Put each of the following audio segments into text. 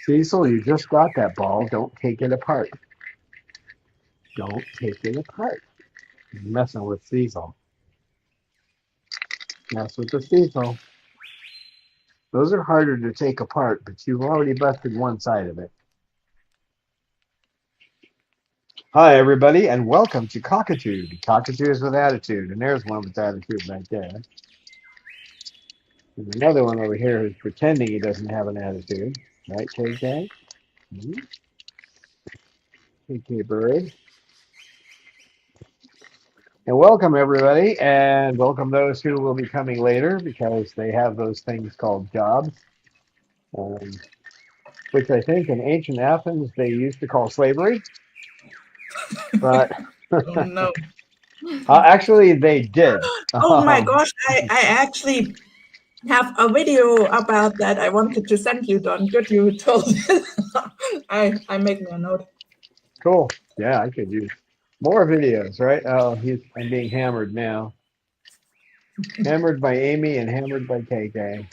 Cecil, you just got that ball. Don't take it apart. Don't take it apart. You're messing with Cecil. Mess with the Cecil. Those are harder to take apart, but you've already busted one side of it. Hi, everybody, and welcome to Cockatude. Cockatoos with attitude. And there's one with attitude right there. There's another one over here who's pretending he doesn't have an attitude. Right, KK? KK Bird. And welcome, everybody, and welcome those who will be coming later because they have those things called jobs, which I think in ancient Athens they used to call slavery. But Oh, no. actually, they did. Oh my gosh, I actually have a video about that I wanted to send you, Don. Good you told it. I make me a note. Cool. Yeah, I could use more videos, right? Oh, I'm being hammered now. Hammered by Amy and hammered by KK.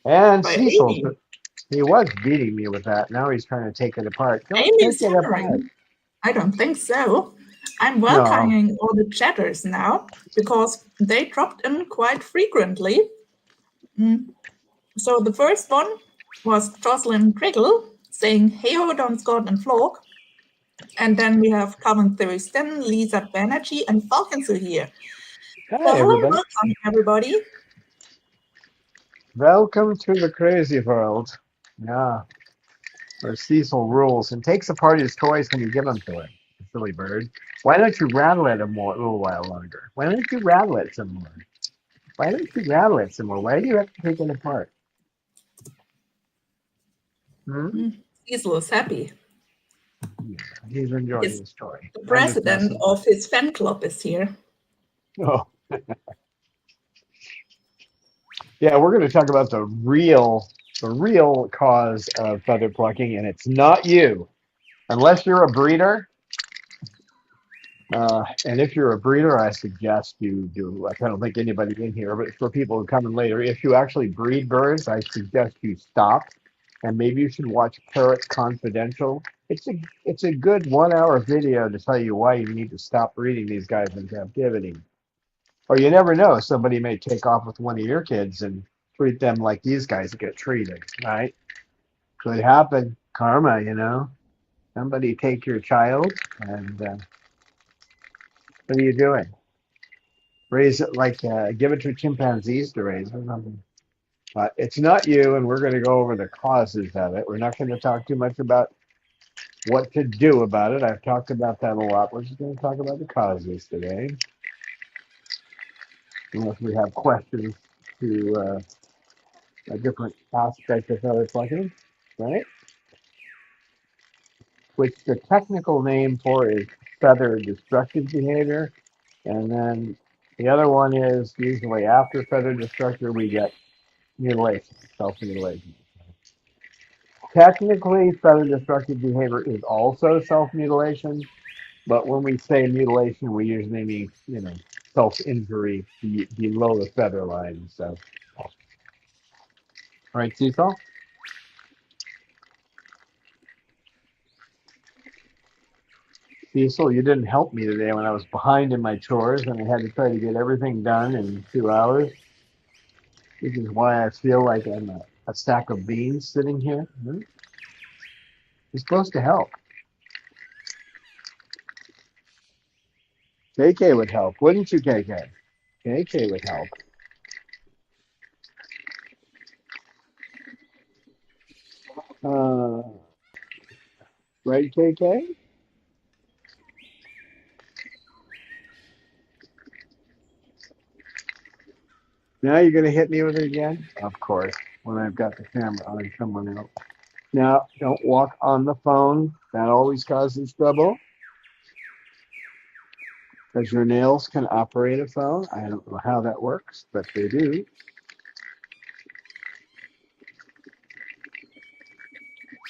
And By Cecil, Amy. he was beating me with that. Now he's trying to take it apart. Don't Amy's take it apart. hammering. I don't think so. I'm No. welcoming all the chatters now because they dropped in quite frequently. So the first one was Jocelyn Criggle saying, "Hey ho, Don Scott and Flock." And then we have Calvin Thurston, Lisa Banerjee, and Falcons are here. Hi, So hello, everybody. welcome everybody. Welcome to the crazy world. Yeah. Where Cecil rules and takes apart his toys when you give them to him. Silly bird. Why don't you rattle it a little while longer? Why don't you rattle it some more? Why don't you rattle it some more? Why do you have to take it apart? Cecil is happy. Yeah, he's enjoying his toy. The president of his fan club is here. Oh. Yeah, we're going to talk about the real cause of feather plucking, and it's not you. Unless you're a breeder, and if you're a breeder, I suggest you do. I don't think anybody in here, but for people who come in later, if you actually breed birds, I suggest you stop, and maybe you should watch Parrots Confidential. It's a good 1 hour video to tell you why you need to stop breeding these guys in captivity. Or you never know, somebody may take off with one of your kids and treat them like these guys get treated, right? Could happen. Karma, you know. Somebody take your child and what are you doing? Raise it like, give it to chimpanzees to raise or something. But it's not you, and we're going to go over the causes of it. We're not going to talk too much about what to do about it. I've talked about that a lot. We're just going to talk about the causes today. Unless we have questions to a different aspect of feather plucking, right? Which the technical name for is feather destructive behavior. And then the other one is usually after feather destructive, we get mutilation, self-mutilation. Technically, feather destructive behavior is also self-mutilation, but when we say mutilation, we usually mean, self-injury below the feather line. So, all right, Cecil? Cecil, you didn't help me today when I was behind in my chores and I had to try to get everything done in 2 hours. Which is why I feel like I'm a stack of beans sitting here. You're supposed to help. KK would help, wouldn't you, KK? KK would help. Right, KK? Now you're going to hit me with it again? Of course, when I've got the camera on someone else. Now, don't walk on the phone. That always causes trouble because your nails can operate a phone. I don't know how that works, but they do.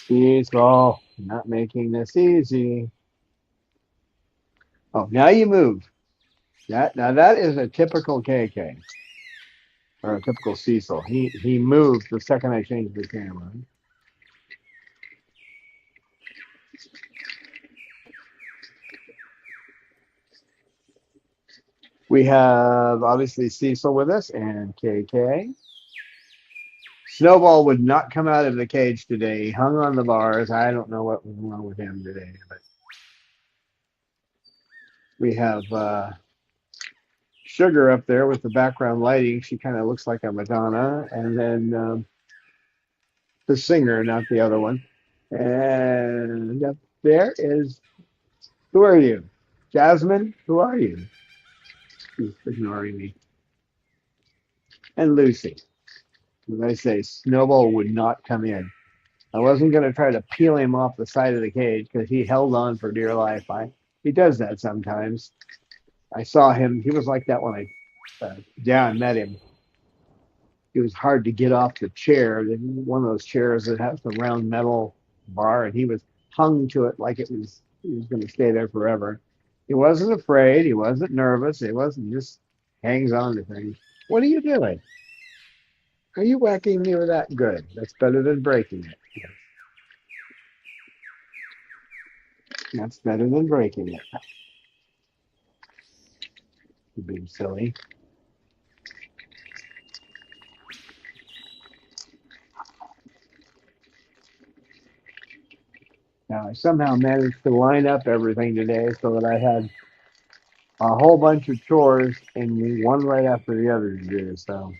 Peaceful. Not making this easy. Oh, now you move. Now that is a typical KK or a typical Cecil. He moved the second I changed the camera. We have obviously Cecil with us and KK. Snowball would not come out of the cage today. He hung on the bars. I don't know what was wrong with him today, but we have Sugar up there with the background lighting. She kind of looks like a Madonna, and then the singer, not the other one. And up there is, who are you? Jasmine, who are you? She's ignoring me. And Lucy. As I say, Snowball would not come in. I wasn't going to try to peel him off the side of the cage because he held on for dear life. He does that sometimes. I saw him. He was like that when I met him. It was hard to get off the chair. One of those chairs that has the round metal bar, and he was hung to it like he was going to stay there forever. He wasn't afraid. He wasn't nervous. He wasn't just hangs on to things. What are you doing? Are you whacking me with that? Good. That's better than breaking it. That's better than breaking it. You being silly. Now I somehow managed to line up everything today so that I had a whole bunch of chores and one right after the other to do. So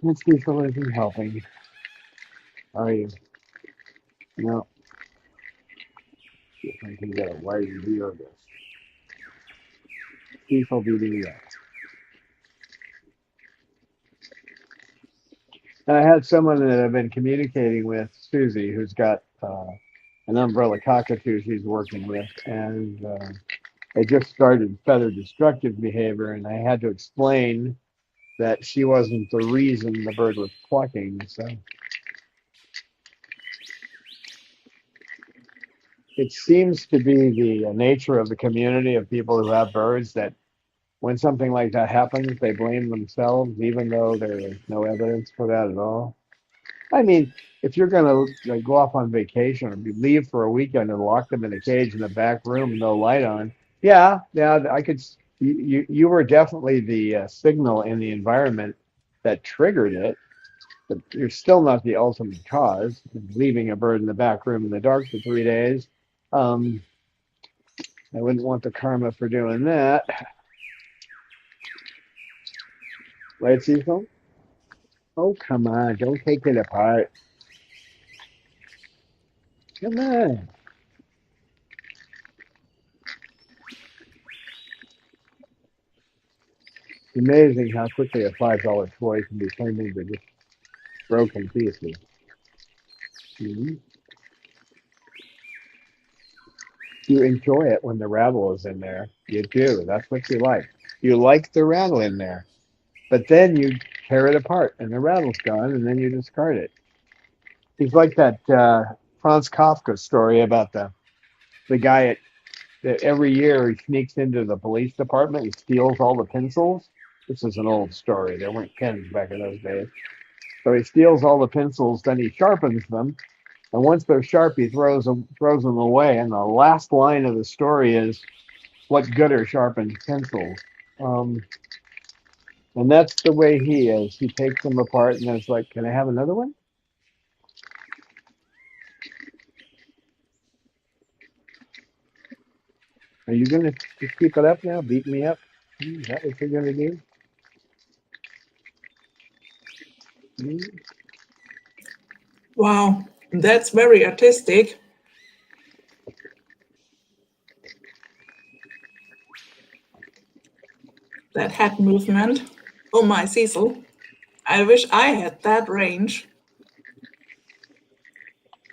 let's see if isn't helping. Are you? No. See if I can get a wider view of this. Cecil beating that. And I had someone that I've been communicating with, Susie, who's got an umbrella cockatoo she's working with, and they just started feather destructive behavior, and I had to explain that she wasn't the reason the bird was plucking. So it seems to be the nature of the community of people who have birds that when something like that happens, they blame themselves, even though there is no evidence for that at all. I mean, if you're going to go off on vacation or leave for a weekend and lock them in a cage in the back room, no light on, yeah, I could. You were definitely the signal in the environment that triggered it, but you're still not the ultimate cause. Leaving a bird in the back room in the dark for 3 days, um, I wouldn't want the karma for doing that, right, Cecil? Oh, come on, don't take it apart. Come on. It's amazing how quickly a $5 toy can be turned into just broken pieces. Mhm. You enjoy it when the rattle is in there. You do. That's what you like. You like the rattle in there. But then you tear it apart and the rattle's gone and then you discard it. He's like that Franz Kafka story about the guy that every year he sneaks into the police department and steals all the pencils. This is an old story. There weren't pens back in those days. So he steals all the pencils, then he sharpens them, and once they're sharp, he throws them away. And the last line of the story is, "What good are sharpened pencils?" Um, and that's the way he is. He takes them apart and is like, "Can I have another one? Are you gonna just keep it up now? Beat me up? Is that what you're gonna do?" Mm. Wow, that's very artistic. that head movement. Oh my, Cecil. I wish I had that range.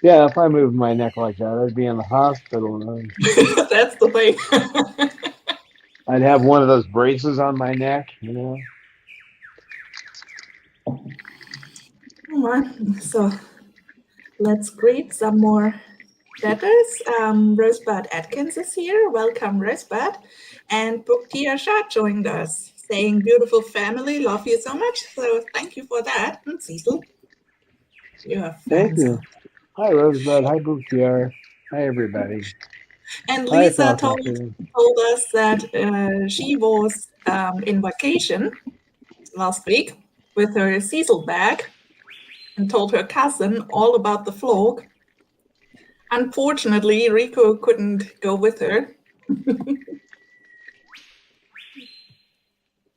Yeah, if I moved my neck like that, I'd be in the hospital. That's the thing. I'd have one of those braces on my neck, you know. Oh my. So let's greet some more chatters. Rosebud Atkins is here. Welcome, Rosebud. And Buktia Shah joined us, saying, beautiful family, love you so much. So thank you for that. And Cecil, you have Thank fans. you. Hi, Rosebud. Hi, Bookier. Hi, everybody. And Hi, Lisa Falcon. told us that she was in vacation last week with her Cecil bag and told her cousin all about the vlog. Unfortunately, Rico couldn't go with her.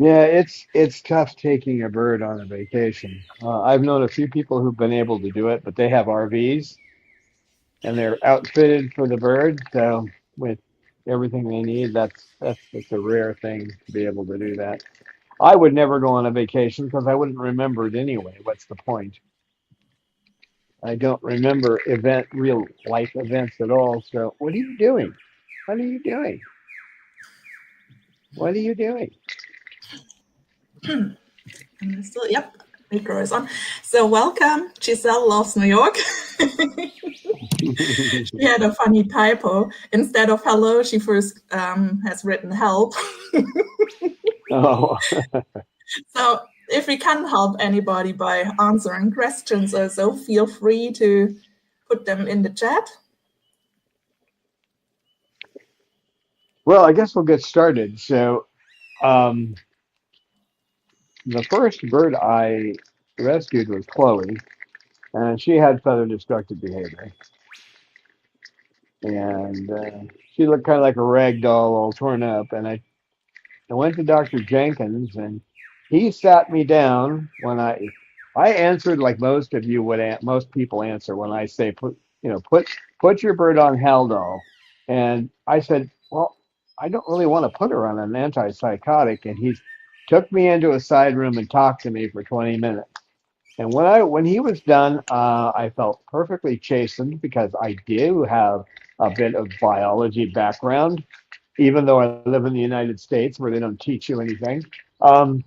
Yeah, it's tough taking a bird on a vacation. I've known a few people who've been able to do it, but they have RVs and they're outfitted for the bird. So with everything they need, that's just a rare thing to be able to do that. I would never go on a vacation because I wouldn't remember it anyway. What's the point? I don't remember real life events at all. So what are you doing? What are you doing? What are you doing? And still, yep, Rico is on. So welcome. Giselle loves New York. She had a funny typo. Instead of hello, she first has written help. Oh, So if we can help anybody by answering questions or so, feel free to put them in the chat. well, I guess we'll get started. So, um, the first bird I rescued was Chloe, and she had feather destructive behavior. And she looked kind of like a rag doll, all torn up. And I went to Dr. Jenkins, and he sat me down when I answered like most of you would most people answer when I say put your bird on Haldol, and I said, well, I don't really want to put her on an antipsychotic, and he took me into a side room and talked to me for 20 minutes. And when he was done, I felt perfectly chastened because I do have a bit of biology background, even though I live in the United States where they don't teach you anything. Um,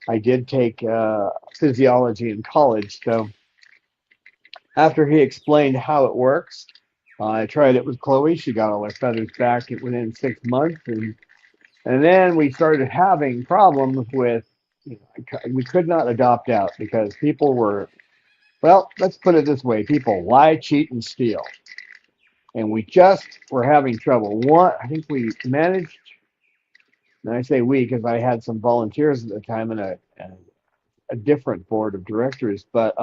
I did take physiology in college, so after he explained how it works, I tried it with Chloe. She got all her feathers back within 6 months, and then we started having problems with. We could not adopt out because people were, well, let's put it this way: people lie, cheat, and steal, and we just were having trouble. I think we managed. And I say we because I had some volunteers at the time and a different board of directors, but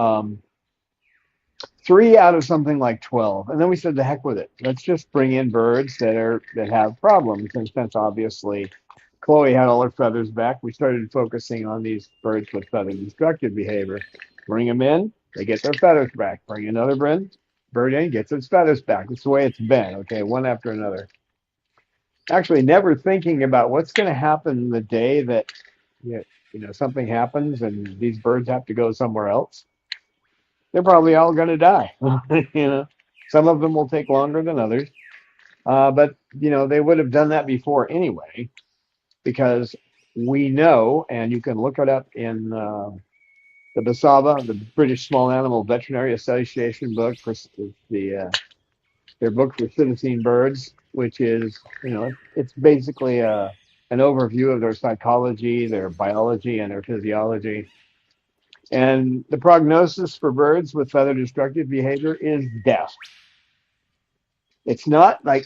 three out of something like 12. And then we said, the heck with it. Let's just bring in birds that have problems. And since obviously Chloe had all her feathers back, we started focusing on these birds with feather destructive behavior. Bring them in, they get their feathers back. Bring another bird in, gets its feathers back. That's the way it's been, okay, one after another. Actually, never thinking about what's going to happen the day that something happens and these birds have to go somewhere else. They're probably all going to die. Some of them will take longer than others, but they would have done that before anyway, because we know, and you can look it up in the BSAVA, the British Small Animal Veterinary Association book, for their book for citizen birds, which is it's basically an overview of their psychology, their biology, and their physiology. And the prognosis for birds with feather destructive behavior is death. It's not like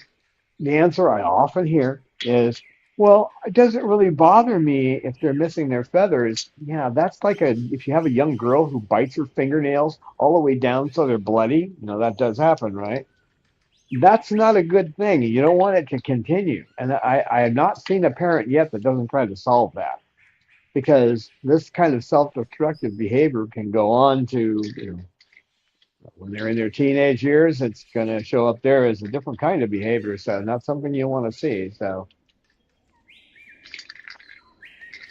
the answer I often hear is, well, it doesn't really bother me if they're missing their feathers. Yeah, that's like if you have a young girl who bites her fingernails all the way down so they're bloody, that does happen, right? That's not a good thing. You don't want it to continue. And I have not seen a parent yet that doesn't try to solve that, because this kind of self-destructive behavior can go on to, when they're in their teenage years, it's going to show up there as a different kind of behavior. So not something you want to see. So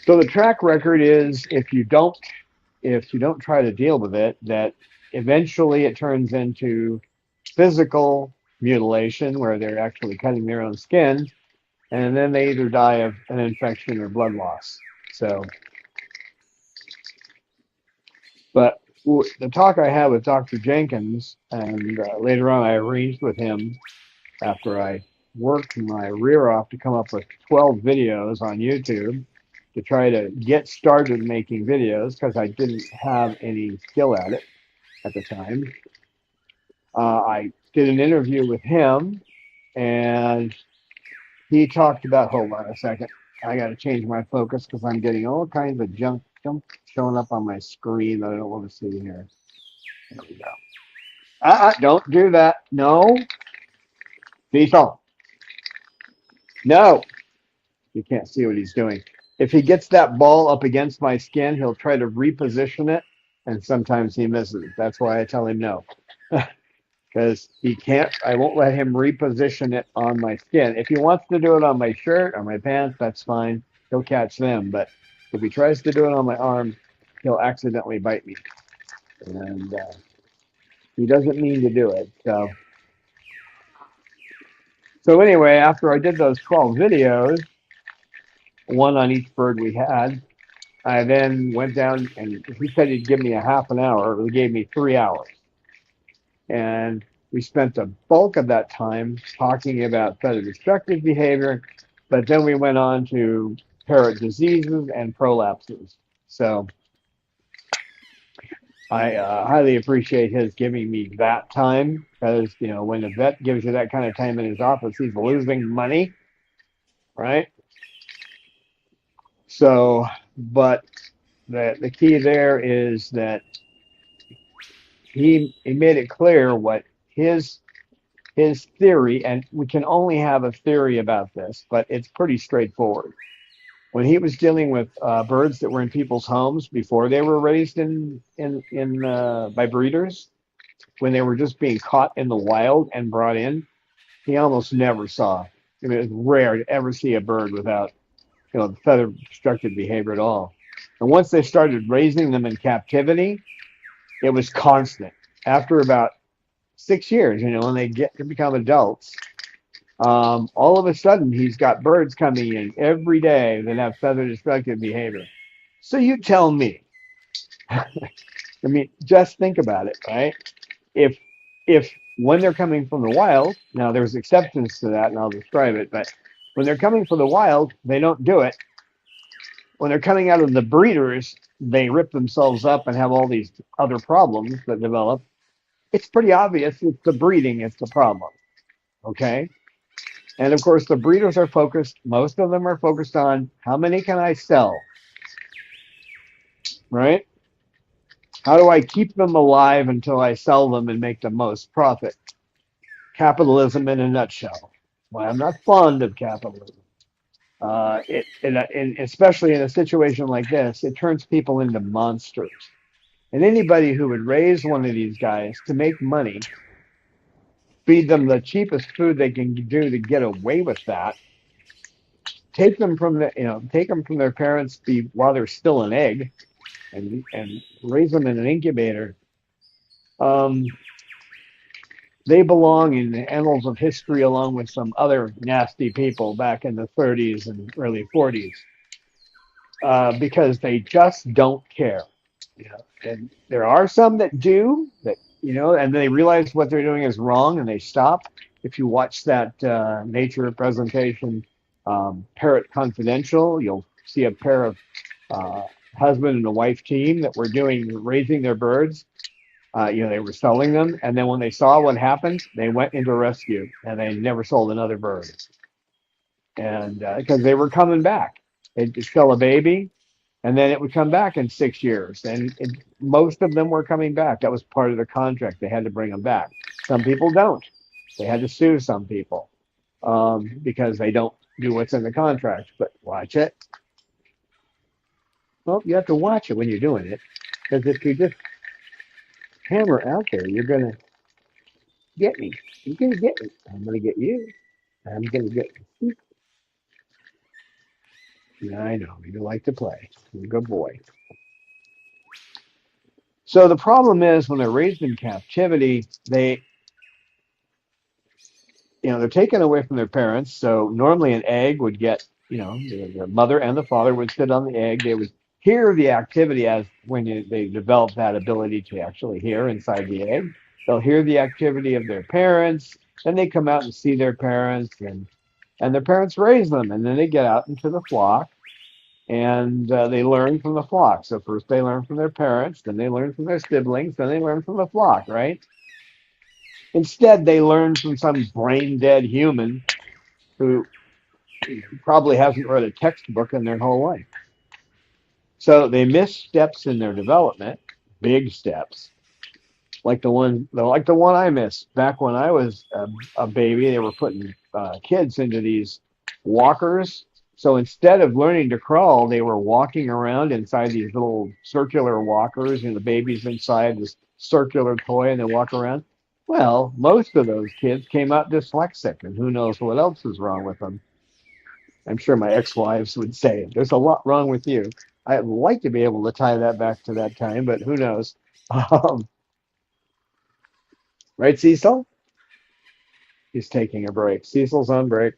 So the track record is if you don't try to deal with it, that eventually it turns into physical mutilation where they're actually cutting their own skin, and then they either die of an infection or blood loss. So, but the talk I had with Dr. Jenkins, and later on I arranged with him after I worked my rear off to come up with 12 videos on YouTube to try to get started making videos because I didn't have any skill at it at the time. I did an interview with him, and he talked about. Hold on a second. I got to change my focus because I'm getting all kinds of junk showing up on my screen that I don't want to see here. There we go. Don't do that. No, Cecil. No, you can't see what he's doing. If he gets that ball up against my skin, he'll try to reposition it, and sometimes he misses. That's why I tell him no. Because he can't, I won't let him reposition it on my skin. If he wants to do it on my shirt or my pants, that's fine. He'll catch them. But if he tries to do it on my arm, he'll accidentally bite me. And he doesn't mean to do it. So anyway, after I did those 12 videos, one on each bird we had, I then went down and he said he'd give me a half an hour. He gave me 3 hours. And we spent the bulk of that time talking about feather destructive behavior, but then we went on to parrot diseases and prolapses. So I highly appreciate his giving me that time because, you know, when a vet gives you that kind of time in his office, he's losing money, right? So, but the key there is that he made it clear what his his theory, and we can only have a theory about this, but it's pretty straightforward. When he was dealing with birds that were in people's homes before they were raised in by breeders, when they were just being caught in the wild and brought in, he almost never saw. I mean, it's rare to ever see a bird without feather destructive behavior at all. And once they started raising them in captivity, it was constant. After about 6 years, when they get to become adults, all of a sudden he's got birds coming in every day that have feather destructive behavior. So you tell me, I mean, just think about it, right? If if when they're coming from the wild, now there's exceptions to that, and I'll describe it, but when they're coming from the wild, they don't do it. When they're coming out of the breeders, they rip themselves up and have all these other problems that develop. It's pretty obvious it's the breeding, it's the problem. Okay. And of course, the breeders are focused, most of them are focused on how many can I sell, right? How do I keep them alive until I sell them and make the most profit? Capitalism in a nutshell. Well, I'm not fond of capitalism. Especially in a situation like this, it turns people into monsters. And anybody who would raise one of these guys to make money, feed them the cheapest food they can do to get away with that, take them from their parents while they're still an egg, and raise them in an incubator. Um, they belong in the annals of history along with some other nasty people back in the 30s and early 40s because they just don't care. And there are some that do that, and they realize what they're doing is wrong and they stop. If you watch that nature presentation, Parrot Confidential, you'll see a pair of uh, husband and a wife team that were raising their birds. They were selling them, and then when they saw what happened, they went into rescue, and they never sold another bird, and because they were coming back, they'd just sell a baby, and then it would come back in 6 years, and most of them were coming back. That was part of the contract; they had to bring them back. Some people don't; they had to sue some people because they don't do what's in the contract. But watch it. Well, you have to watch it when you're doing it, because if you just hammer out there, you're gonna get me. You're gonna get me. I'm gonna get you. I'm gonna get you. Yeah, I know. You like to play. You're a good boy. So the problem is when they're raised in captivity, they're taken away from their parents. So normally an egg would get, the mother and the father would sit on the egg. They would hear the activity as when they develop that ability to actually hear inside the egg. They'll hear the activity of their parents. Then they come out and see their parents, and their parents raise them. And then they get out into the flock and they learn from the flock. So first they learn from their parents, then they learn from their siblings, then they learn from the flock, right? Instead, they learn from some brain dead human who probably hasn't read a textbook in their whole life. So they miss steps in their development, big steps, like the one I missed back when I was a baby. They were putting kids into these walkers. So instead of learning to crawl, they were walking around inside these little circular walkers, and the baby's inside this circular toy, and they walk around. Well, most of those kids came out dyslexic, and who knows what else is wrong with them. I'm sure my ex-wives would say, "There's a lot wrong with you." I'd like to be able to tie that back to that time, but who knows? Um, right, Cecil? He's taking a break. Cecil's on break.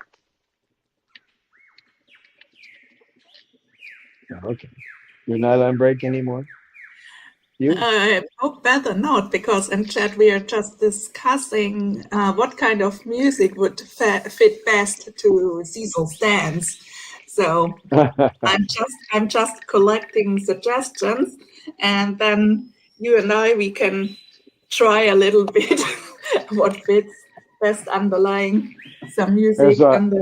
Oh, okay. You're not on break anymore? You? No, better not, because in chat we are just discussing what kind of music would fit best to Cecil's dance. So I'm just collecting suggestions, and then you and I we can try a little bit what fits best underlying some there's music a under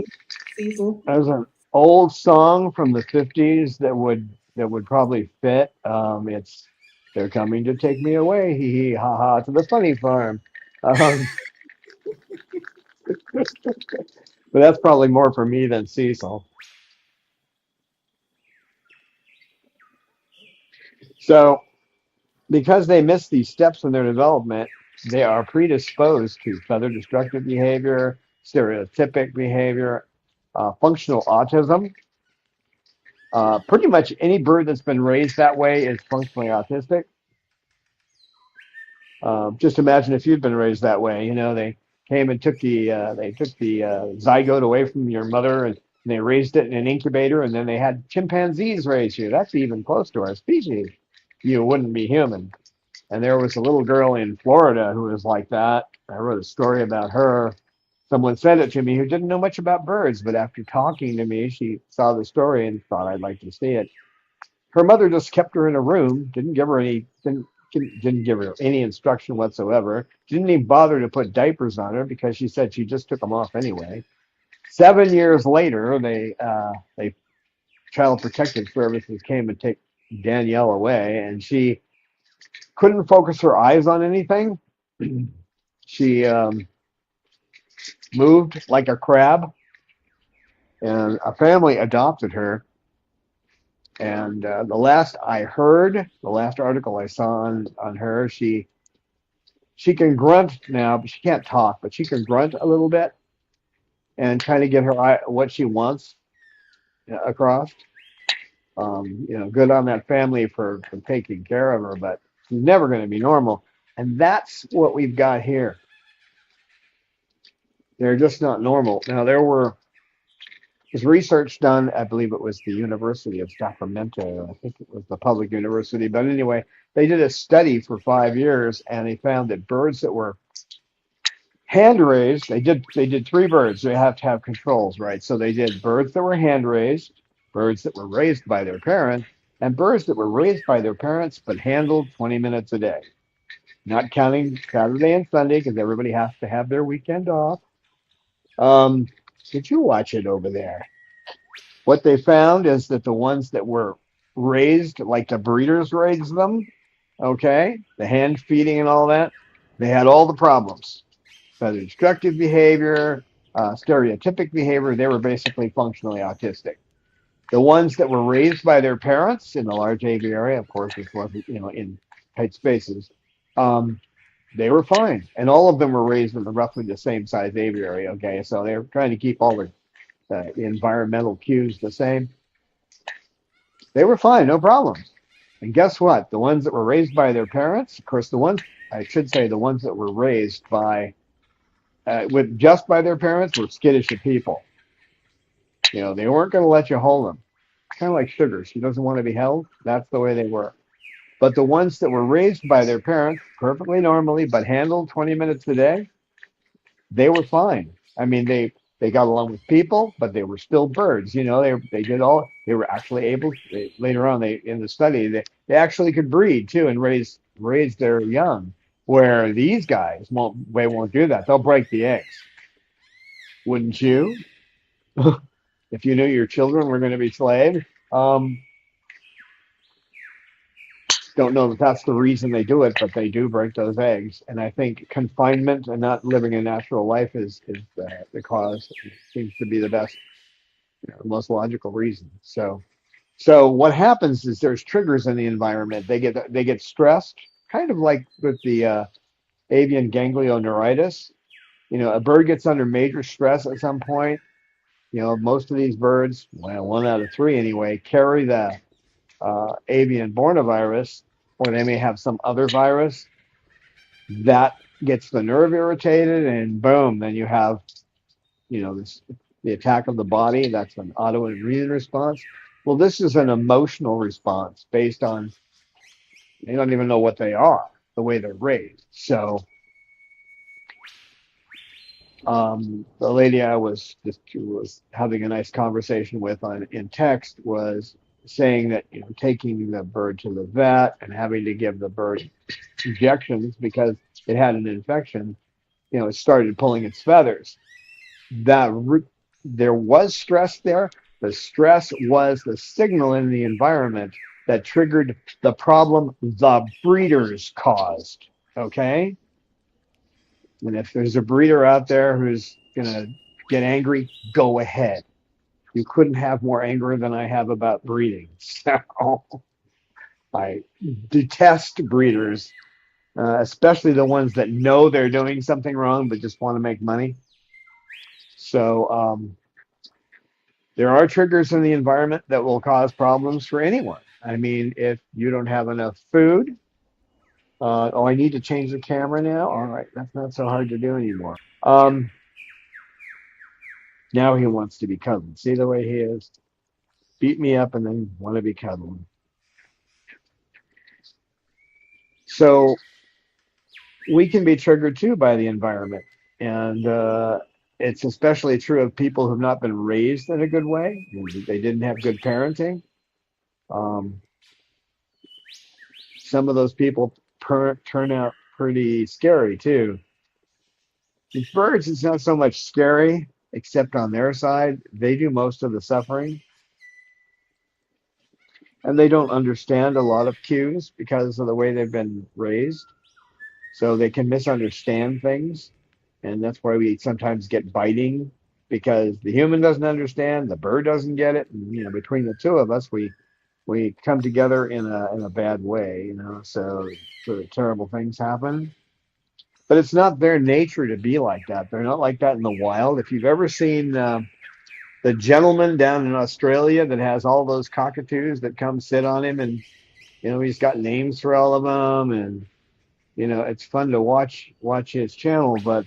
Cecil. there's an old song from the 50s that would probably fit. It's "They're coming to take me away, hee hee ha ha, to the funny farm." Um, but that's probably more for me than Cecil. So because they miss these steps in their development, they are predisposed to further destructive behavior, stereotypic behavior, functional autism. Pretty much any bird that's been raised that way is functionally autistic. Just imagine if you'd been raised that way. They came and took the zygote away from your mother, and they raised it in an incubator, and then they had chimpanzees raise you. That's even close to our species. You wouldn't be human. And there was a little girl in Florida who was like that. I wrote a story about her. Someone sent it to me who didn't know much about birds, but after talking to me, she saw the story and thought I'd like to see it. Her mother just kept her in a room, didn't give her any instruction whatsoever, didn't even bother to put diapers on her because she said she just took them off anyway. 7 years later, they Child Protective Services came and take Danielle away, and she couldn't focus her eyes on anything. She moved like a crab, and a family adopted her. And the last article I saw on her, she can grunt now, but she can't talk, but she can grunt a little bit and kind of get her what she wants across. Good on that family for taking care of her, but she's never going to be normal. And that's what we've got here. They're just not normal. Now, was research done, I believe it was the University of Sacramento. I think it was the public university. But anyway, they did a study for 5 years and they found that birds that were hand raised, they did three birds. They have to have controls, right? So they did birds that were hand raised, birds that were raised by their parents, and birds that were raised by their parents but handled 20 minutes a day. Not counting Saturday and Sunday because everybody has to have their weekend off. Um, did you watch it over there? What they found is that the ones that were raised like the breeders raised them, okay, the hand feeding and all that, they had all the problems. So the destructive behavior, stereotypic behavior, they were basically functionally autistic. The ones that were raised by their parents in the large aviary, of course, this wasn't, in tight spaces, um, they were fine. And all of them were raised in roughly the same size aviary, okay? So they were trying to keep all the environmental cues the same. They were fine, no problems. And guess what? The ones that were raised by their parents, of course, the ones, I should say, the ones that were raised by, with just by their parents were skittish of people. You know, they weren't going to let you hold them. Kind of like Sugar. She doesn't want to be held. That's the way they were. But the ones that were raised by their parents perfectly normally, but handled 20 minutes a day, they were fine. I mean, they got along with people, but they were still birds. You know, they did all. They were actually able. Later on, they in the study, they actually could breed too and raise their young. Where these guys won't do that. They'll break the eggs. Wouldn't you? If you knew your children were going to be slaves. Don't know that that's the reason they do it, but they do break those eggs. And I think confinement and not living a natural life is the cause. It seems to be the best, most logical reason. So what happens is there's triggers in the environment. They get stressed, kind of like with the avian ganglioneuritis. You know, a bird gets under major stress at some point. You know, most of these birds, well, one out of three anyway, carry the avian bornovirus, or they may have some other virus that gets the nerve irritated, and boom, then you have, this the attack of the body. That's an autoimmune response. Well, this is an emotional response based on they don't even know what they are, the way they're raised. So the lady I was having a nice conversation with on in text was saying that taking the bird to the vet and having to give the bird injections because it had an infection, it started pulling its feathers. That there was stress there. The stress was the signal in the environment that triggered the problem the breeders caused. Okay. And if there's a breeder out there who's going to get angry, go ahead. You couldn't have more anger than I have about breeding. So I detest breeders, especially the ones that know they're doing something wrong but just want to make money. So there are triggers in the environment that will cause problems for anyone. I mean, if you don't have enough food, I need to change the camera now. All right, that's not so hard to do anymore. Now he wants to be cuddled. See the way he is? Beat me up and then want to be cuddled. So we can be triggered too by the environment. And it's especially true of people who've not been raised in a good way. They didn't have good parenting. Um, some of those people turn out pretty scary too. With birds, it's not so much scary, except on their side. They do most of the suffering, and they don't understand a lot of cues because of the way they've been raised. So they can misunderstand things, and that's why we sometimes get biting because the human doesn't understand, the bird doesn't get it, and between the two of us, we come together in a bad way, so sort of terrible things happen. But it's not their nature to be like that. They're not like that in the wild. If you've ever seen the gentleman down in Australia that has all those cockatoos that come sit on him, and he's got names for all of them, and it's fun to watch his channel, but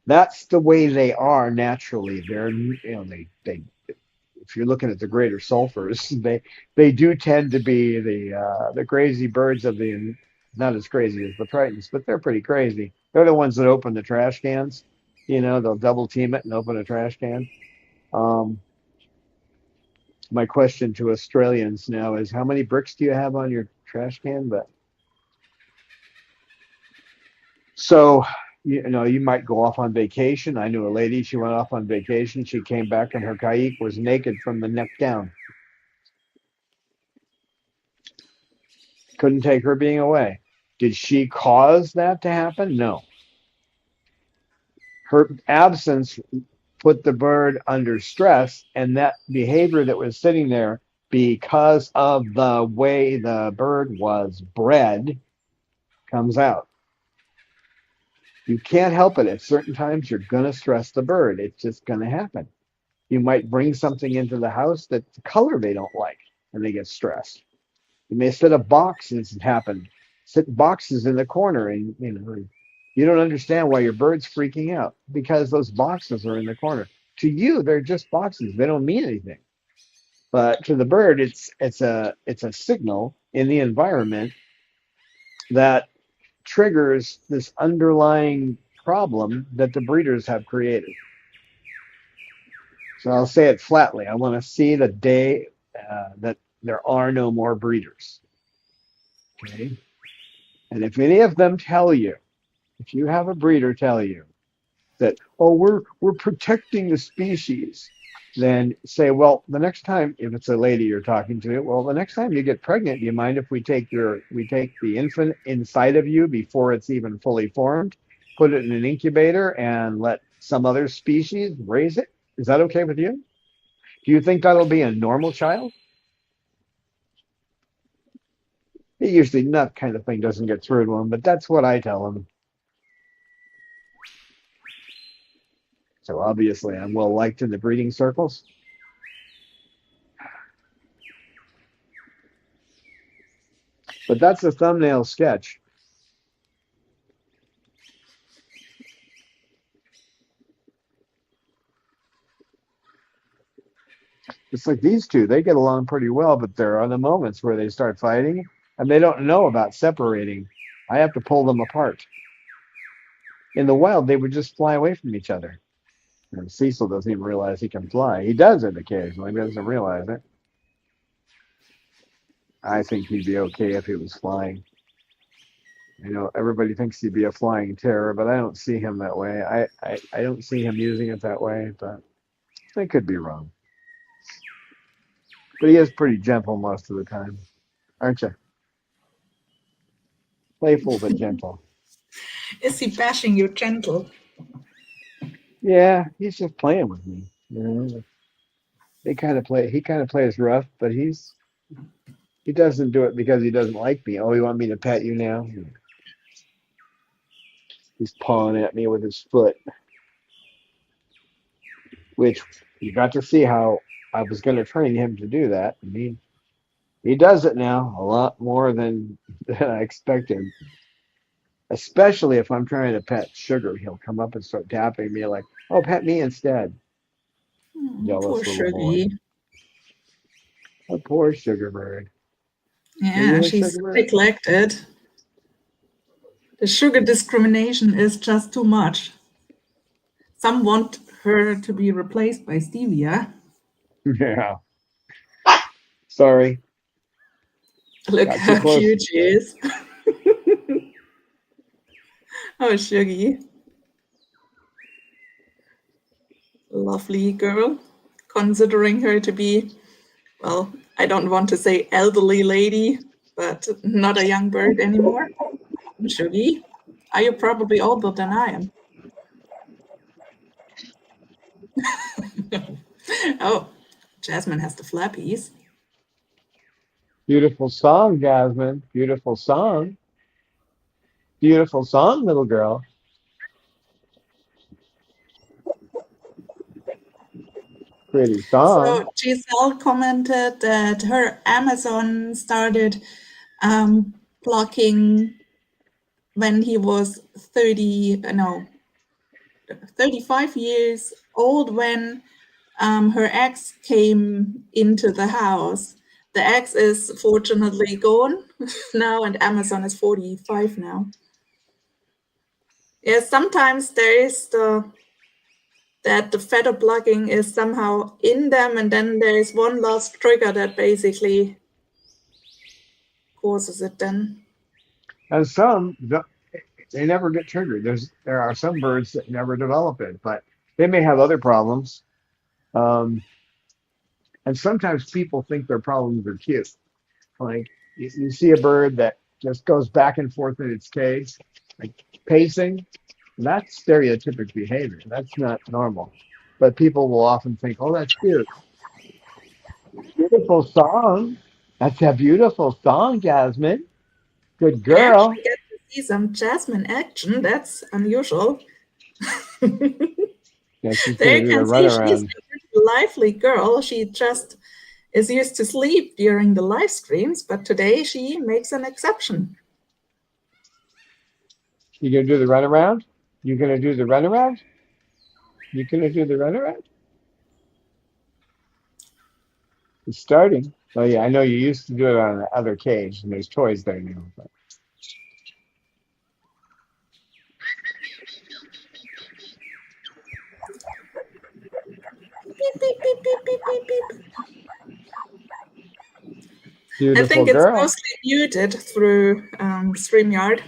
that's the way they are naturally. They're they if you're looking at the greater sulfurs, they do tend to be the crazy birds of the not as crazy as the tritons, but they're pretty crazy. They're the ones that open the trash cans. They'll double team it and open a trash can. Um, my question to Australians now is, how many bricks do you have on your trash can? But so, you might go off on vacation. I knew a lady, she went off on vacation. She came back and her kayak was naked from the neck down. Couldn't take her being away. Did she cause that to happen? No. Her absence put the bird under stress, and that behavior that was sitting there because of the way the bird was bred comes out. You can't help it. At certain times, you're going to stress the bird. It's just going to happen. You might bring something into the house that's the color they don't like, and they get stressed. You may set up boxes and happen. Sit boxes in the corner, and you don't understand why your bird's freaking out because those boxes are in the corner. To you, they're just boxes. They don't mean anything. But to the bird, it's a signal in the environment that triggers this underlying problem that the breeders have created. So I'll say it flatly. I want to see the day that there are no more breeders. Okay. And if any of them tell you, if you have a breeder tell you that, oh, we're protecting the species, then say, well, the next time, if it's a lady you're talking to, well, the next time you get pregnant, do you mind if we take the infant inside of you before it's even fully formed, put it in an incubator, and let some other species raise it? Is that okay with you? Do you think that'll be a normal child? Usually, that kind of thing doesn't get through to them, but that's what I tell them. So obviously, I'm well liked in the breeding circles. But that's a thumbnail sketch. It's like these two, they get along pretty well, but there are the moments where they start fighting and they don't know about separating. I have to pull them apart. In the wild, they would just fly away from each other. And Cecil doesn't even realize he can fly. He does it occasionally, but doesn't realize it. I think he'd be okay if he was flying. Everybody thinks he'd be a flying terror, but I don't see him that way. I don't see him using it that way, but I could be wrong. But he is pretty gentle most of the time, aren't you? Playful but gentle. Is he bashing you gentle? Yeah, he's just playing with me. They kind of play. He kind of plays rough, but he doesn't do it because he doesn't like me. Oh, you want me to pet you now? He's pawing at me with his foot, which you got to see how I was going to train him to do that. I mean, he does it now a lot more than I expected. Especially if I'm trying to pet Sugar, he'll come up and start tapping me like, "Oh, pet me instead." Poor Jealous little boy. Shuggy. A poor Sugar bird. Are Yeah, you a she's Sugar bird? neglected. The sugar discrimination is just too much. Some want her to be replaced by stevia. Yeah. Sorry, Look got too how close. cute she is. Oh, Shuggy. Lovely girl. Considering her to be, well, I don't want to say elderly lady, but not a young bird anymore. Shuggy, are you probably older than I am? Oh, Jasmine has the flappies. Beautiful song, Jasmine. Beautiful song. Beautiful song, little girl. Pretty So song. Giselle commented that her Amazon started um, plucking when he was 30, no, 35 years old when her ex came into the house. The ex is fortunately gone now, and Amazon is 45 now. Yes, sometimes there is that the feather plucking is somehow in them, and then there is one last trigger that basically causes it then. And some, they never get triggered. There are some birds that never develop it, but they may have other problems. Um, and sometimes people think their problems are cute. Like you see a bird that just goes back and forth in its cage, like pacing. That's stereotypic behavior. That's not normal. But people will often think, "Oh, that's cute. Beautiful song. That's a beautiful song, Jasmine. Good I girl." actually get to see some Jasmine action. That's unusual. Yeah, she's There gonna you do the can see she's runaround. lively girl. She just is used to sleep during the live streams, but today she makes an exception. You gonna do the runaround? You gonna do the runaround? You gonna do the runaround? It's starting. Oh yeah, I know you used to do it on the other cage, and there's toys there now. But Beep, beep, beep, beep, beep, beep, beep. I beautiful think it's girl. mostly muted through StreamYard, Yeah,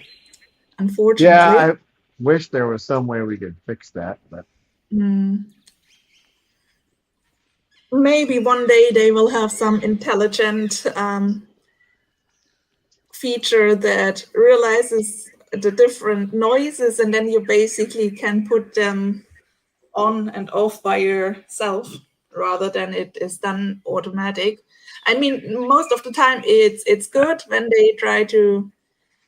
unfortunately. I wish there was some way we could fix that, but Mm. Maybe one day they will have some intelligent feature that realizes the different noises, and then you basically can put them on and off by yourself rather than it is done automatic. I mean, most of the time it's good when they try to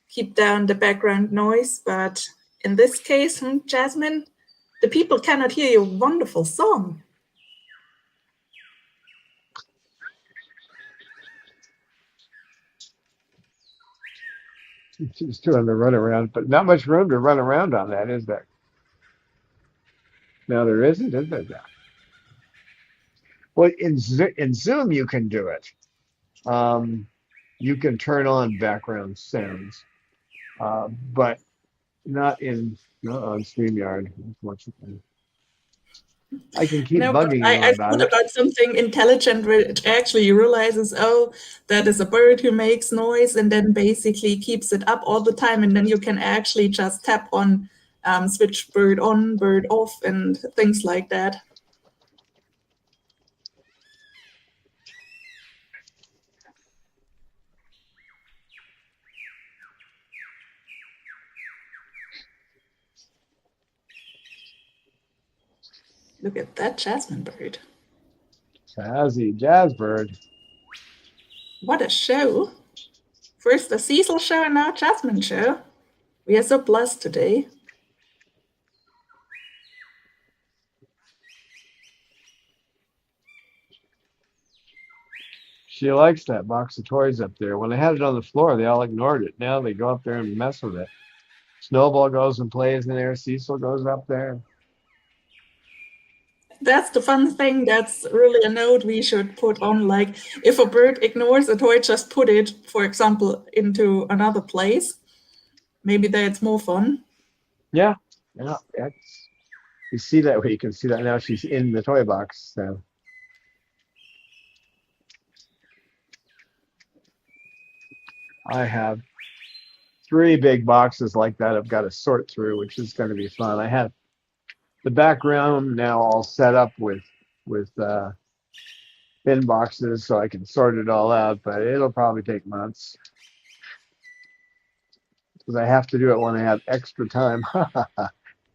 keep down the background noise, but in this case, Jasmine, the people cannot hear your wonderful song. she's doing the runaround. But not much room to run around on that, is there? No, there isn't, is there? Well, in Zoom you can do it. Um, you can turn on background sounds, but not on StreamYard, unfortunately. I can keep No, but bugging you I about thought it. about something intelligent where it actually realizes, oh, that is a bird who makes noise and then basically keeps it up all the time. And then you can actually just tap on switch bird on, bird off, and things like that. Look at that jasmine bird. Jazzy Jazzbird. What a show. First a Cecil show and now a Jasmine show. We are so blessed today. She likes that box of toys up there. When I had it on the floor, they all ignored it. Now they go up there and mess with it. Snowball goes and plays in there. Cecil goes up there. That's the fun thing. That's really a note we should put on. Like, if a bird ignores a toy, just put it, for example, into another place. Maybe that's more fun. Yeah, yeah. You see that way. You can see that now. She's in the toy box. So I have three big boxes like that I've got to sort through, which is going to be fun. I have the background now all set up with bin boxes so I can sort it all out, but it'll probably take months because I have to do it when I have extra time.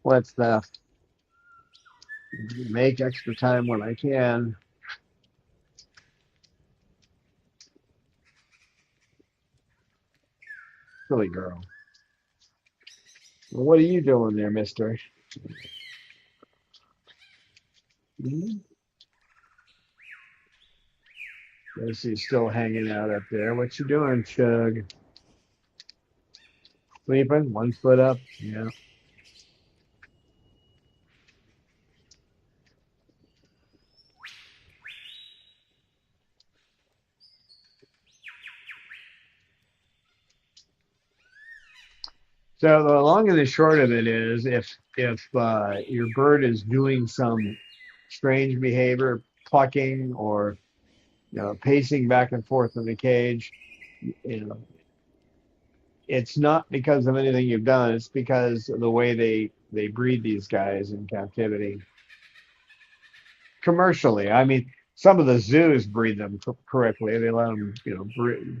What's the make extra time when I can? Silly girl. Well, what are you doing there, mister? Hmm? Yes, he's still hanging out up there. What you doing, Chug? Sleeping? 1 foot up? Yeah. So the long and the short of it is, if your bird is doing some strange behavior, plucking or pacing back and forth in the cage, you know, it's not because of anything you've done. It's because of the way they breed these guys in captivity commercially. I mean, some of the zoos breed them correctly. They let them,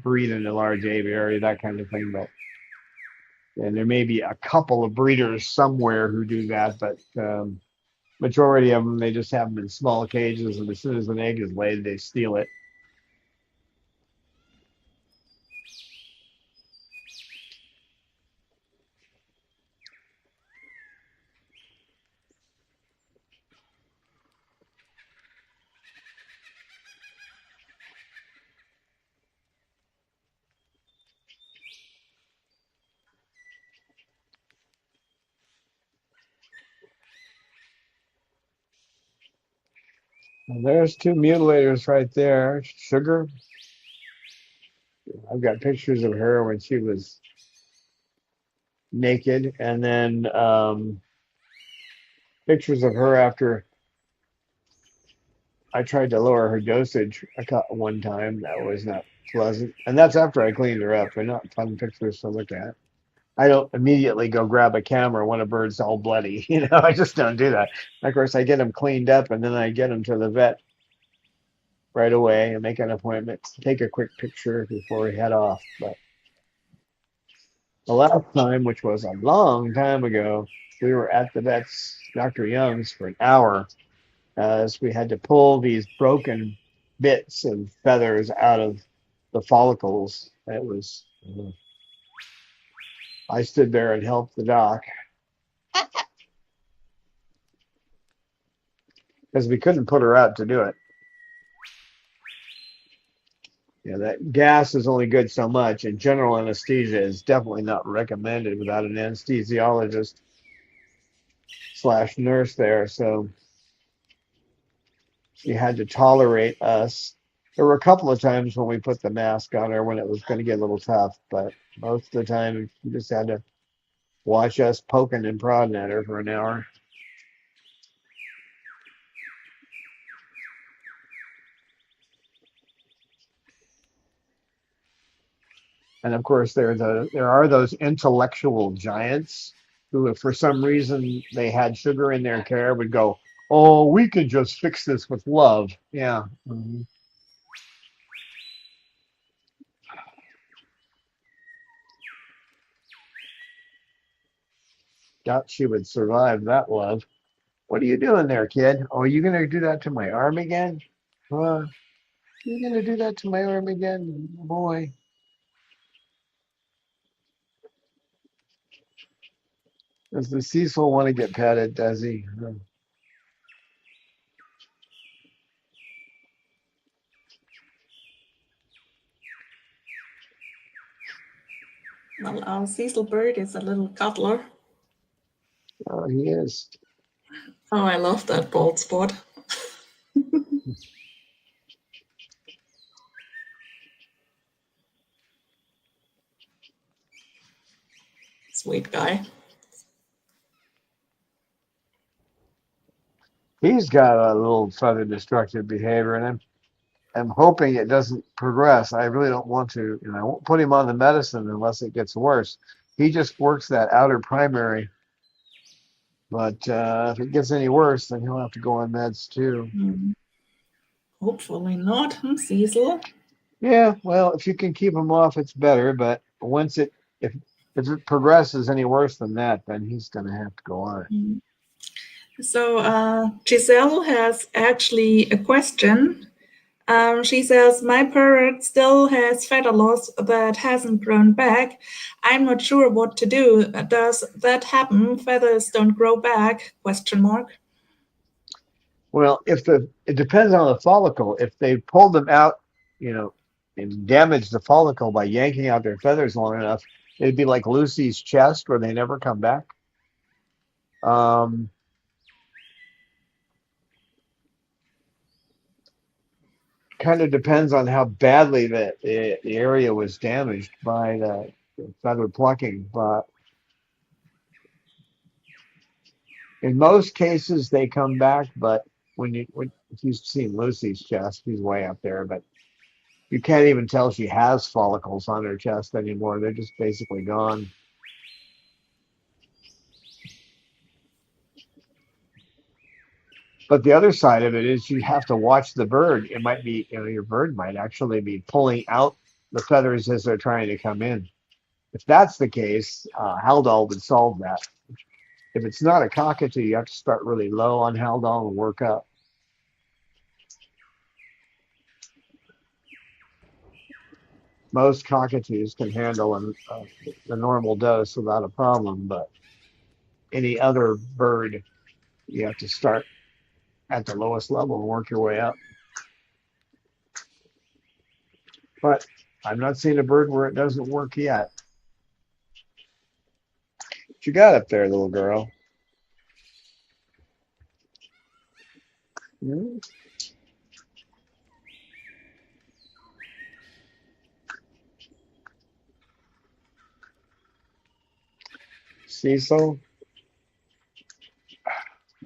breed in a large aviary, that kind of thing. But and there may be a couple of breeders somewhere who do that, but majority of them they just have them in small cages, and as soon as an egg is laid, they steal it. And there's two mutilators right there. Sugar. I've got pictures of her when she was naked, and then pictures of her after I tried to lower her dosage one time. That was not pleasant. And that's after I cleaned her up. They're not fun pictures to look at. I don't immediately go grab a camera when a bird's all bloody. I just don't do that. Of course, I get them cleaned up and then I get them to the vet right away and make an appointment, take a quick picture before we head off. But the last time, which was a long time ago, we were at the vet's, Dr. Young's, for an hour as we had to pull these broken bits of feathers out of the follicles. It was, I stood there and helped the doc because we couldn't put her out to do it. That gas is only good so much, and general anesthesia is definitely not recommended without an anesthesiologist slash nurse there. So she had to tolerate us. There were a couple of times when we put the mask on her when it was going to get a little tough, but most of the time she just had to watch us poking and prodding at her for an hour. And of course, there are those intellectual giants who, if for some reason they had sugar in their care, would go, "Oh, we could just fix this with love." Yeah. Doubt she would survive that love. What are you doing there, kid? Oh, are you going to do that to my arm again? You going to do that to my arm again, boy? Does the Cecil want to get petted, does he? Well, our Cecil bird is a little cuddler. Oh, he is. Oh, I love that bald spot. Sweet guy. He's got a little feather destructive behavior, and I'm hoping it doesn't progress. I really don't want to, I won't put him on the medicine unless it gets worse. He just works that outer primary, but if it gets any worse, then he'll have to go on meds too. Hopefully not, Cecil? Yeah, well, if you can keep him off, it's better. But if it progresses any worse than that, then he's going to have to go on. So Giselle has actually a question. She says, my parrot still has feather loss that hasn't grown back. I'm not sure what to do. Does that happen? Feathers don't grow back? Question mark. Well, it depends on the follicle. If they pulled them out, and damaged the follicle by yanking out their feathers long enough, it'd be like Lucy's chest where they never come back. Kind of depends on how badly the area was damaged by the feather plucking. But in most cases, they come back. But if you've seen Lucy's chest, she's way up there. But you can't even tell she has follicles on her chest anymore. They're just basically gone. But the other side of it is you have to watch the bird. It might be, your bird might actually be pulling out the feathers as they're trying to come in. If that's the case, Haldol would solve that. If it's not a cockatoo, you have to start really low on Haldol and work up. Most cockatoos can handle the normal dose without a problem, but any other bird, you have to start at the lowest level and work your way up. But I've not seen a bird where it doesn't work yet. What you got up there, little girl? Cecil.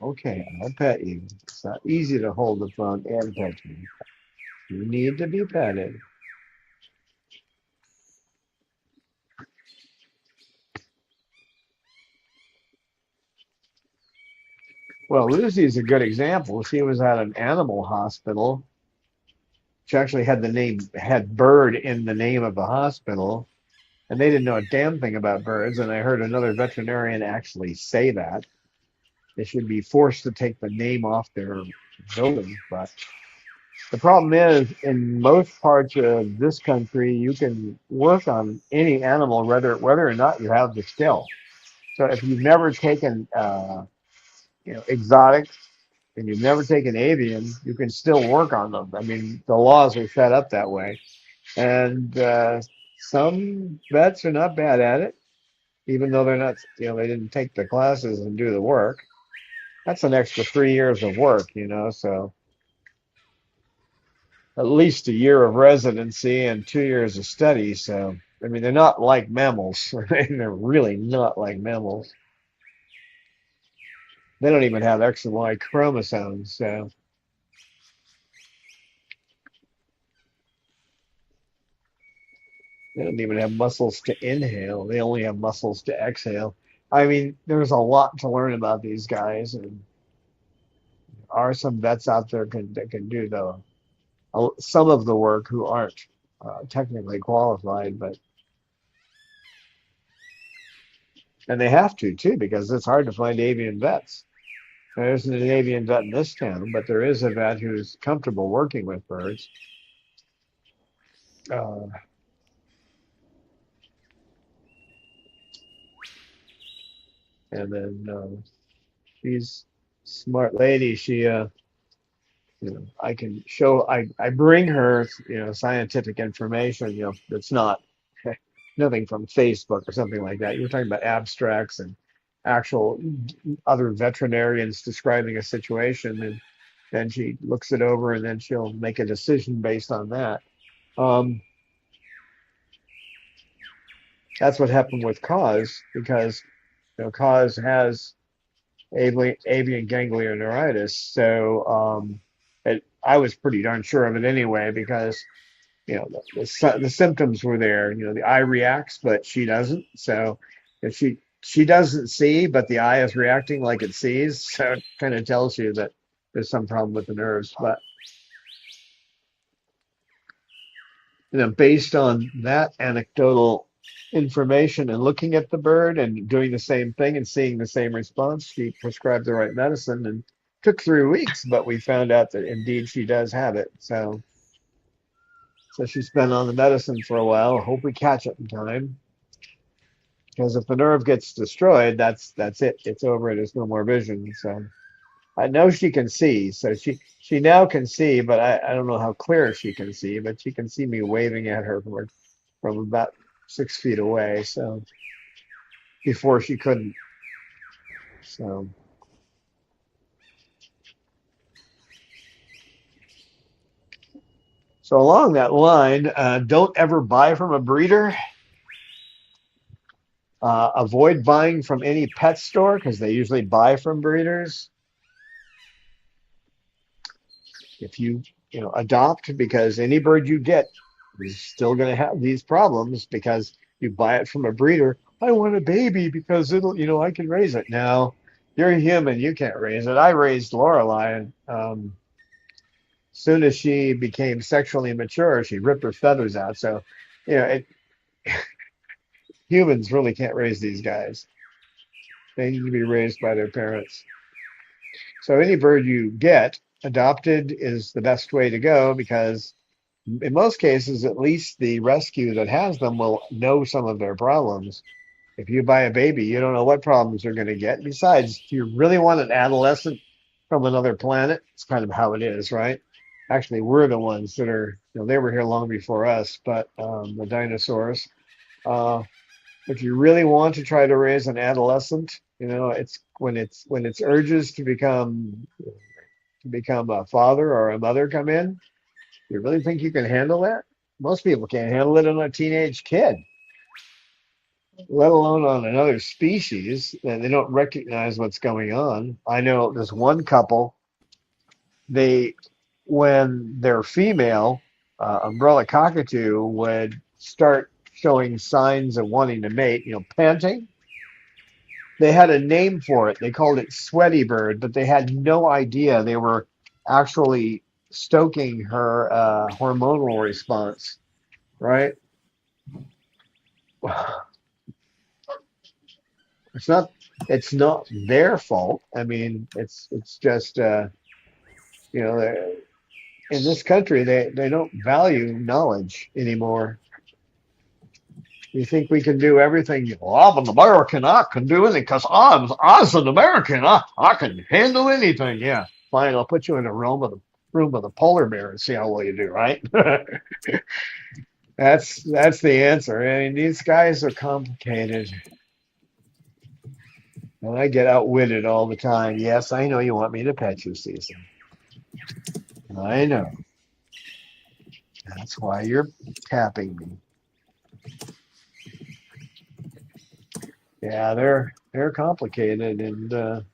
Okay, I'll pet you. It's not easy to hold the phone and pet you. You need to be petted. Well, Lucy is a good example. She was at an animal hospital. She actually had had bird in the name of the hospital, and they didn't know a damn thing about birds. And I heard another veterinarian actually say that they should be forced to take the name off their building. But the problem is, in most parts of this country, you can work on any animal, whether or not you have the skill. So if you've never taken, exotic and you've never taken avian, you can still work on them. I mean, the laws are set up that way. And some vets are not bad at it, even though they're not, they didn't take the classes and do the work. That's an extra 3 years of work, so at least a year of residency and 2 years of study. So, I mean, they're not like mammals. They're really not like mammals. They don't even have X and Y chromosomes. So, they don't even have muscles to inhale. They only have muscles to exhale. I mean, there's a lot to learn about these guys, and there are some vets out there that can do some of the work who aren't technically qualified, but and they have to too because it's hard to find avian vets. There isn't an avian vet in this town, but there is a vet who's comfortable working with birds. Uh, and then she's a smart lady. I can show, I bring her, scientific information, that's not nothing from Facebook or something like that. You're talking about abstracts and actual other veterinarians describing a situation, and then she looks it over and then she'll make a decision based on that. Um, that's what happened with Cause because Cause has avian ganglioneuritis. So I was pretty darn sure of it anyway because the symptoms were there. The eye reacts, but she doesn't. So if she doesn't see, but the eye is reacting like it sees, so it kind of tells you that there's some problem with the nerves. But based on that anecdotal information and looking at the bird and doing the same thing and seeing the same response, she prescribed the right medicine and took 3 weeks, but we found out that indeed she does have it. So she's been on the medicine for a while. Hope we catch it in time. Because if the nerve gets destroyed, that's it. It's over. There's no more vision. So I know she can see. So she now can see, but I don't know how clear she can see, but she can see me waving at her from about 6 feet away. So before she couldn't. So along that line, don't ever buy from a breeder. Avoid buying from any pet store because they usually buy from breeders. If adopt, because any bird you get is still going to have these problems because you buy it from a breeder. I want a baby because I can raise it. Now you're a human, you can't raise it. I raised Lorelei, and soon as she became sexually mature, she ripped her feathers out. So, humans really can't raise these guys. They need to be raised by their parents. So any bird you get adopted is the best way to go because in most cases, at least the rescue that has them will know some of their problems. If you buy a baby, you don't know what problems they're going to get. Besides, if you really want an adolescent from another planet, it's kind of how it is, right? Actually, we're the ones that are, they were here long before us, but the dinosaurs. If you really want to try to raise an adolescent, it's when its urges to become a father or a mother come in. You really think you can handle that? Most people can't handle it in a teenage kid. let alone on another species, and they don't recognize what's going on. I know this one couple, they, when their female umbrella cockatoo would start showing signs of wanting to mate, panting, they had a name for it. They called it sweaty bird, but they had no idea they were actually stoking her hormonal response, right? It's not it's not their fault. I mean, it's just in this country they don't value knowledge anymore. You think we can do everything? Well, I'm an American. I can do anything because I'm an American. I can handle anything. Yeah, fine. I'll put you in a room with a polar bear and see how well you do. Right? That's the answer. I mean, these guys are complicated, and I get outwitted all the time. Yes, I know you want me to pet you, Cecil. I know. That's why you're tapping me. Yeah, they're complicated, and the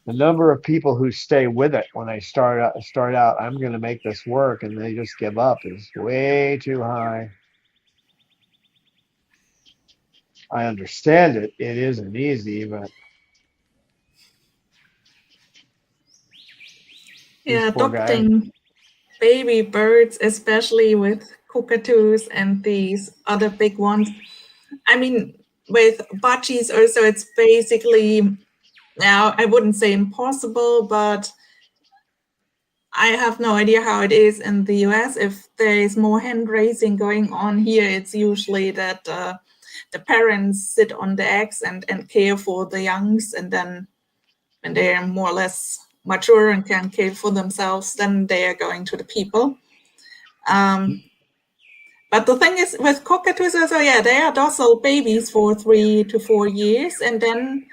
number of people who stay with it when they start out, I'm going to make this work, and they just give up is way too high. I understand it. It isn't easy, but these Yeah, poor guys. adopting baby birds, especially with cockatoos and these other big ones. I mean, with budgies also, it's basically now I wouldn't say impossible, but I have no idea how it is in the US. If there is more hand raising going on here, it's usually that the parents sit on the eggs and care for the youngs, and then when they are more or less mature and can care for themselves, then they are going to the people. Um, but the thing is, with cockatoos, also, yeah, they are docile babies for 3 to 4 years, and then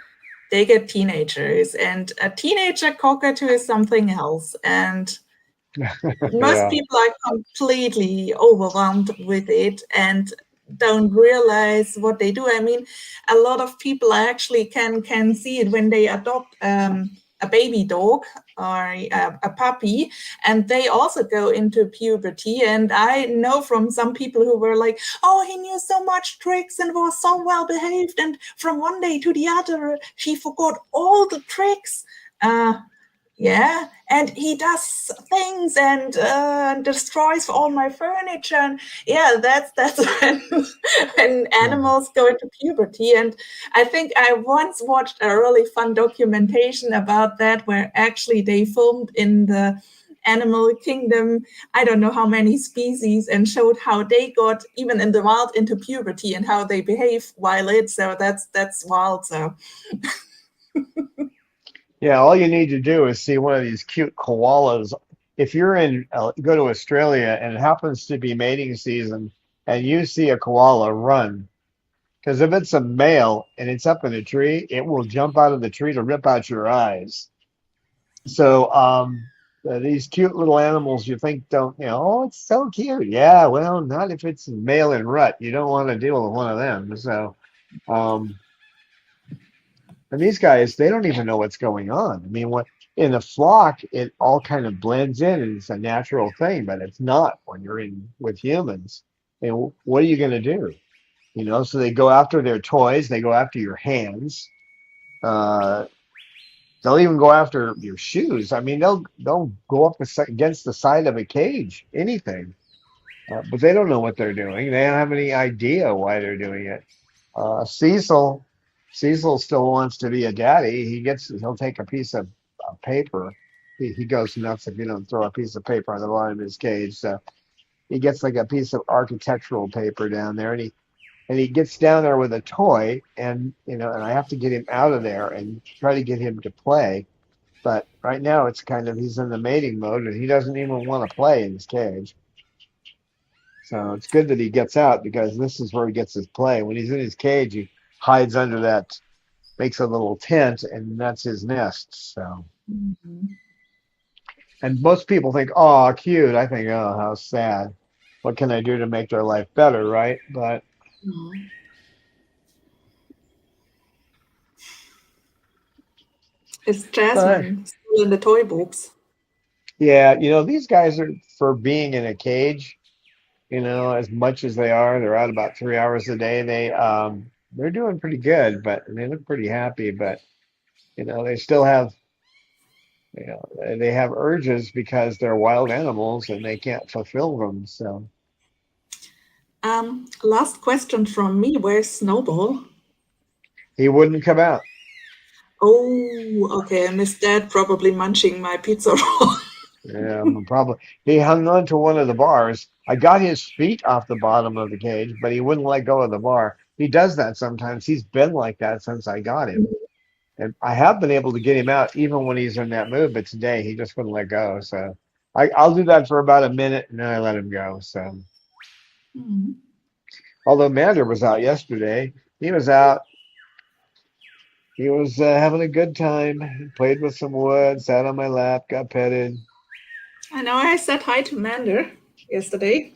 they get teenagers. And a teenager cockatoo is something else. And most Yeah. people are completely overwhelmed with it and don't realize what they do. I mean, a lot of people actually can see it when they adopt a baby dog or a puppy, and they also go into puberty. And I know from some people who were like, oh, he knew so much tricks and was so well behaved, and from one day to the other she forgot all the tricks. Yeah, and he does things and destroys all my furniture. And yeah, that's when Mhm. animals go into puberty. And I think I once watched a really fun documentation about that, where actually they filmed in the animal kingdom, I don't know how many species, and showed how they got even in the wild into puberty and how they behave while it. So that's wild. So Yeah, all you need to do is see one of these cute koalas. If you're go to Australia and it happens to be mating season and you see a koala, run. Because if it's a male and it's up in a tree, it will jump out of the tree to rip out your eyes. So, these cute little animals you think don't, oh, it's so cute. Yeah, well, not if it's male and rut. You don't want to deal with one of them. So, um, and these guys, they don't even know what's going on. I mean, what in a flock, it all kind of blends in and it's a natural thing, but it's not when you're in with humans. And what are you going to do? So they go after their toys, they go after your hands. Uh, they'll even go after your shoes. I mean, they'll go up against the side of a cage, anything. But they don't know what they're doing. They don't have any idea why they're doing it. Cecil, Cecil still wants to be a daddy. He'll take a piece of paper. He goes nuts if you don't throw a piece of paper on the bottom of his cage. So he gets like a piece of architectural paper down there, and he gets down there with a toy, and I have to get him out of there and try to get him to play. But right now it's kind of he's in the mating mode and he doesn't even want to play in his cage. So it's good that he gets out because this is where he gets his play. When he's in his cage, he hides under that, makes a little tent, and that's his nest. So, and most people think, oh, cute. I think, oh, how sad. what can I do to make their life better, right? But Mm. It's but Jasmine still in the toy box. yeah, these guys are for being in a cage. As much as they're out about 3 hours a day. They're doing pretty good, but and they look pretty happy. But they still have they have urges because they're wild animals and they can't fulfill them. So Last question from me. Where's Snowball? he wouldn't come out. Oh, okay. I missed that. Probably munching my pizza roll. Yeah, probably he hung on to one of the bars. I got his feet off the bottom of the cage, but he wouldn't let go of the bar. He does that sometimes. He's been like that since I got him. And I have been able to get him out even when he's in that mood, but today he just wouldn't let go. So I'll do that for about a minute and then I let him go. So Mhm. although Mander was out yesterday, he was out. He was having a good time. He played with some wood, sat on my lap, got petted. I know I said hi to Mander yesterday.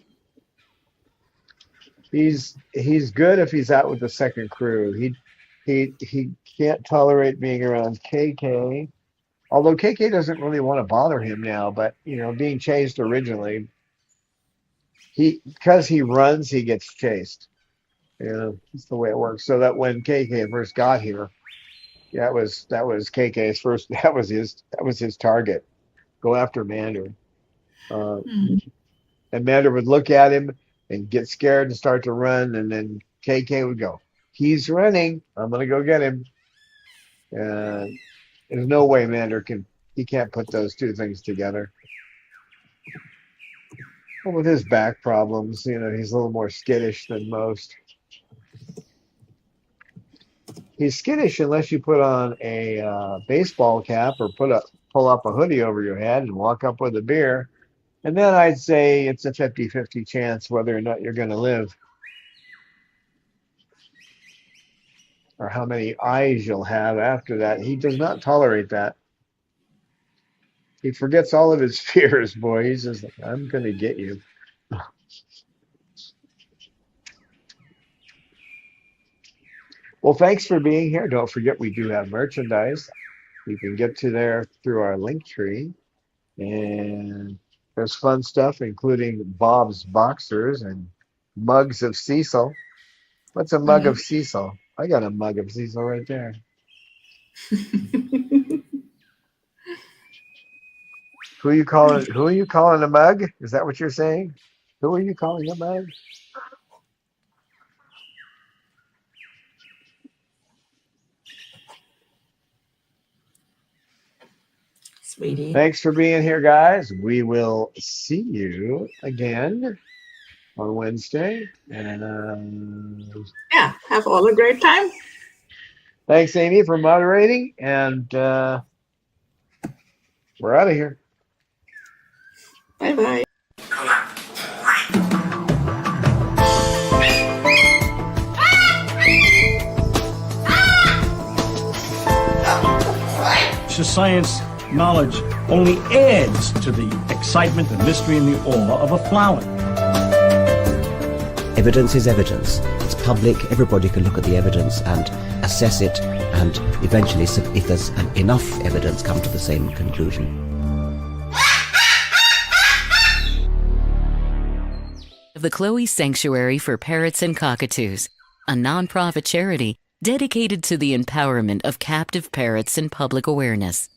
He's good if he's out with the second crew. He can't tolerate being around KK. Although KK doesn't really want to bother him now, but being chased originally, because he runs, he gets chased. That's the way it works. So that when KK first got here, that was KK's first. That was his target. Go after Mander. Uh, Hmm. and Mander would look at him and get scared and start to run, and then KK would go, "He's running. I'm gonna go get him." And there's no way Mander he can't put those two things together. Well, with his back problems, he's a little more skittish than most. He's skittish unless you put on a baseball cap or pull up a hoodie over your head and walk up with a beer. And then I'd say it's a 50-50 chance whether or not you're going to live or how many eyes you'll have after that. He does not tolerate that. He forgets all of his fears, boy. He's just like, I'm going to get you. Well, thanks for being here. Don't forget we do have merchandise. You can get to there through our link tree. And there's fun stuff, including Bob's Boxers and mugs of Cecil. What's a mug Mhm. of Cecil? I got a mug of Cecil right there. Who are you calling a mug? Is that what you're saying? Who are you calling a mug? Sweetie. Thanks for being here, guys. We will see you again on Wednesday. And Yeah, have all a great time. thanks, Amy, for moderating. And we're out of here. Bye bye. Science knowledge only adds to the excitement, the mystery, and the awe of a flower. Evidence is evidence. It's public. Everybody can look at the evidence and assess it, and eventually, if there's enough evidence, come to the same conclusion. The Chloe Sanctuary for Parrots and Cockatoos, a nonprofit charity dedicated to the empowerment of captive parrots and public awareness.